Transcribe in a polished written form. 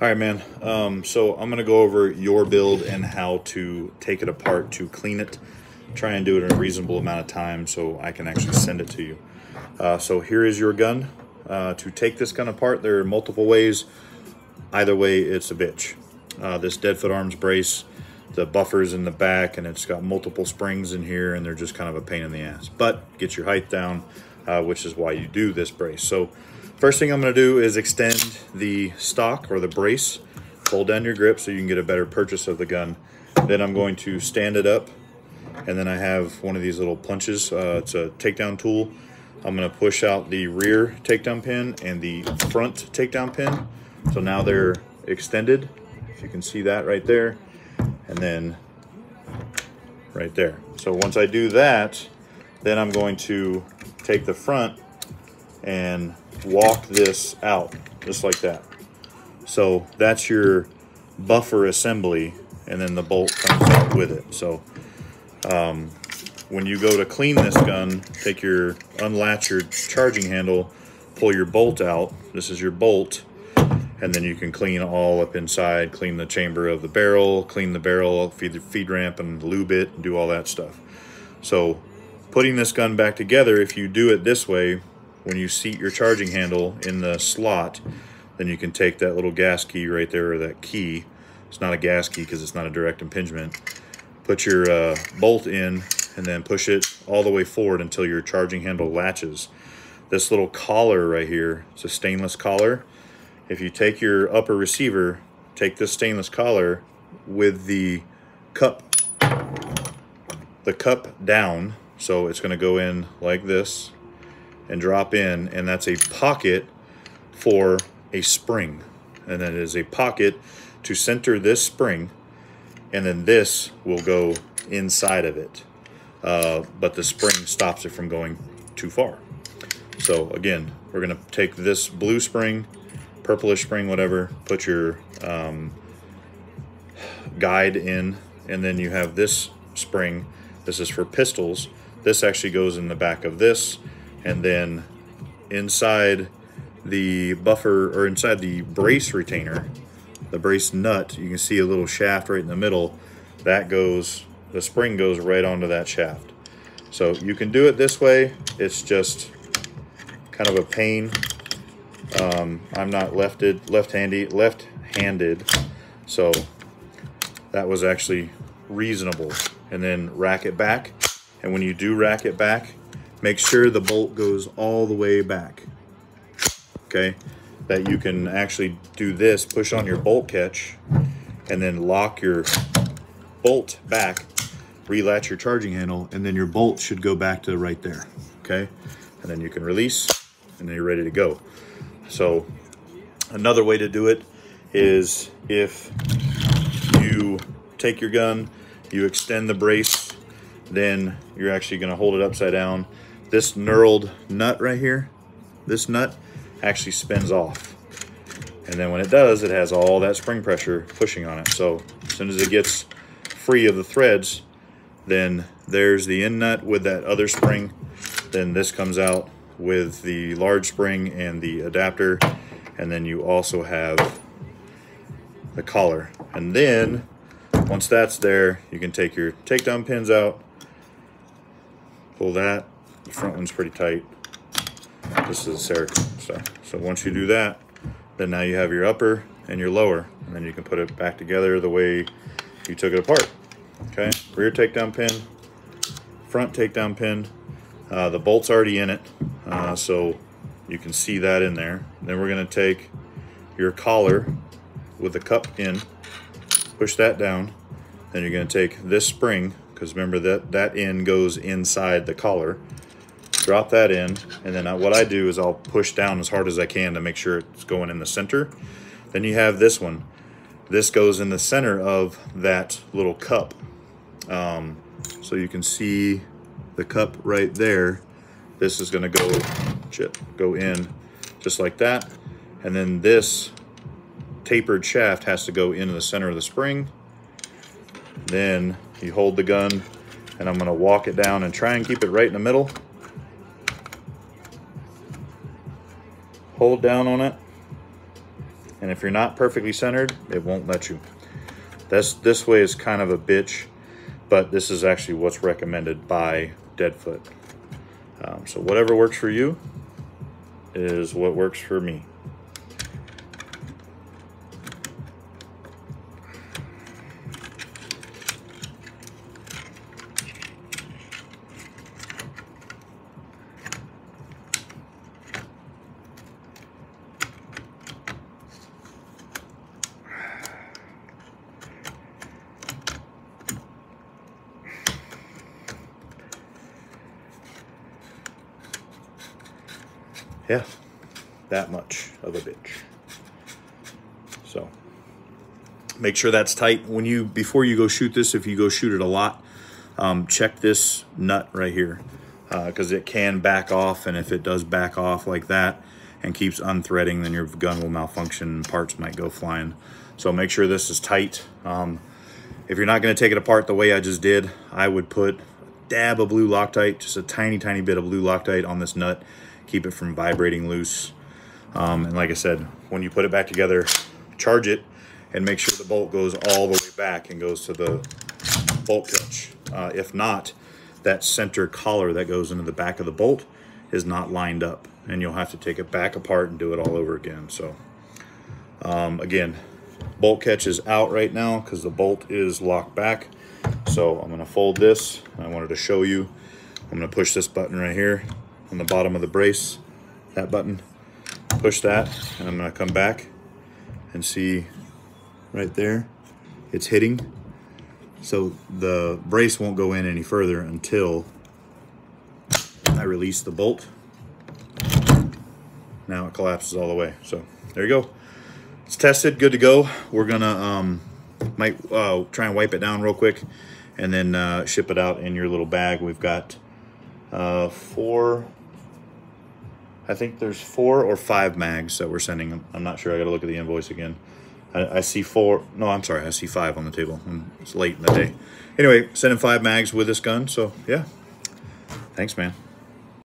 All right, man. So I'm gonna go over your build and how to take it apart to clean it. Try and do it in a reasonable amount of time so I can actually send it to you. So here is your gun. To take this gun apart, there are multiple ways. Either way, it's a bitch. This Deadfoot Arms Brace, the buffer's in the back, and it's got multiple springs in here, and they're just kind of a pain in the ass. But get your height down, which is why you do this brace. So first thing I'm going to do is extend the stock or the brace. Hold down your grip so you can get a better purchase of the gun. Then I'm going to stand it up, and then I have one of these little punches. It's a takedown tool. I'm going to push out the rear takedown pin and the front takedown pin. So now they're extended. If you can see that right there, and then right there. So once I do that, then I'm going to take the front and walk this out just like that. So that's your buffer assembly, and then the bolt comes out with it. So when you go to clean this gun, unlatch your charging handle, pull your bolt out. This is your bolt, and then you can clean all up inside, clean the chamber of the barrel, clean the barrel, feed the feed ramp, and lube it, and do all that stuff. So putting this gun back together, if you do it this way, when you seat your charging handle in the slot, then you can take that little gas key right there, or that key. It's not a gas key because it's not a direct impingement. Put your bolt in, and then push it all the way forward until your charging handle latches. This little collar right here, it's a stainless collar. If you take your upper receiver, take this stainless collar with the cup down, so it's going to go in like this and drop in, and that's a pocket for a spring. And then it is a pocket to center this spring, and then this will go inside of it. But the spring stops it from going too far. So again, we're going to take this blue spring, purplish spring, whatever, put your guide in, and then you have this spring. This is for pistols. This actually goes in the back of this, and then inside the buffer, or inside the brace retainer, the brace nut, you can see a little shaft right in the middle. That goes, the spring goes right onto that shaft. So you can do it this way. It's just kind of a pain. I'm not left-handed, so that was actually reasonable. And then rack it back, and when you do rack it back, make sure the bolt goes all the way back. Okay, that you can actually do this, push on your bolt catch, and then lock your bolt back, relatch your charging handle, and then your bolt should go back to right there. Okay, and then you can release, and then you're ready to go. So another way to do it is if you take your gun, you extend the brace, then you're actually going to hold it upside down. This knurled nut right here, this nut actually spins off. And then when it does, it has all that spring pressure pushing on it. So as soon as it gets free of the threads, then there's the end nut with that other spring. Then this comes out with the large spring and the adapter, and then you also have the collar. And then once that's there, you can take your takedown pins out, pull that. The front one's pretty tight. This is a Cerakote stuff. So once you do that, then now you have your upper and your lower, and then you can put it back together the way you took it apart. Okay, rear takedown pin, front takedown pin. The bolt's already in it, so you can see that in there. Then we're going to take your collar with the cup in, push that down. Then you're going to take this spring, because remember that end goes inside the collar. Drop that in, and then what I do is I'll push down as hard as I can to make sure it's going in the center. Then you have this one. This goes in the center of that little cup. So you can see the cup right there. This is going to go in just like that, and then this tapered shaft has to go into the center of the spring. Then you hold the gun, and I'm going to walk it down and try and keep it right in the middle. Hold down on it, And if you're not perfectly centered, it won't let you. This way is kind of a bitch, but this is actually what's recommended by Deadfoot. So whatever works for you is what works for me. Yeah, that much of a bitch. So make sure that's tight. Before you go shoot this, if you go shoot it a lot, check this nut right here, because it can back off, and if it does back off like that and keeps unthreading, then your gun will malfunction and parts might go flying. So make sure this is tight. If you're not going to take it apart the way I just did, I would put a dab of blue Loctite, just a tiny bit of blue Loctite on this nut. Keep it from vibrating loose. And like I said, when you put it back together, charge it and make sure the bolt goes all the way back and goes to the bolt catch. If not, that center collar that goes into the back of the bolt is not lined up, and you'll have to take it back apart and do it all over again. So again, bolt catch is out right now because the bolt is locked back. So I'm going to fold this. I wanted to show you. I'm going to push this button right here on the bottom of the brace, that button, push that, and I'm going to come back and see right there, it's hitting. So the brace won't go in any further until I release the bolt. Now it collapses all the way. So there you go. It's tested, good to go. We're gonna might try and wipe it down real quick and then ship it out in your little bag. We've got 4, I think there's 4 or 5 mags that we're sending them. I'm not sure, I gotta look at the invoice again. I see 4, no, I'm sorry, I see 5 on the table. It's late in the day. Anyway, sending 5 mags with this gun, so yeah. Thanks, man.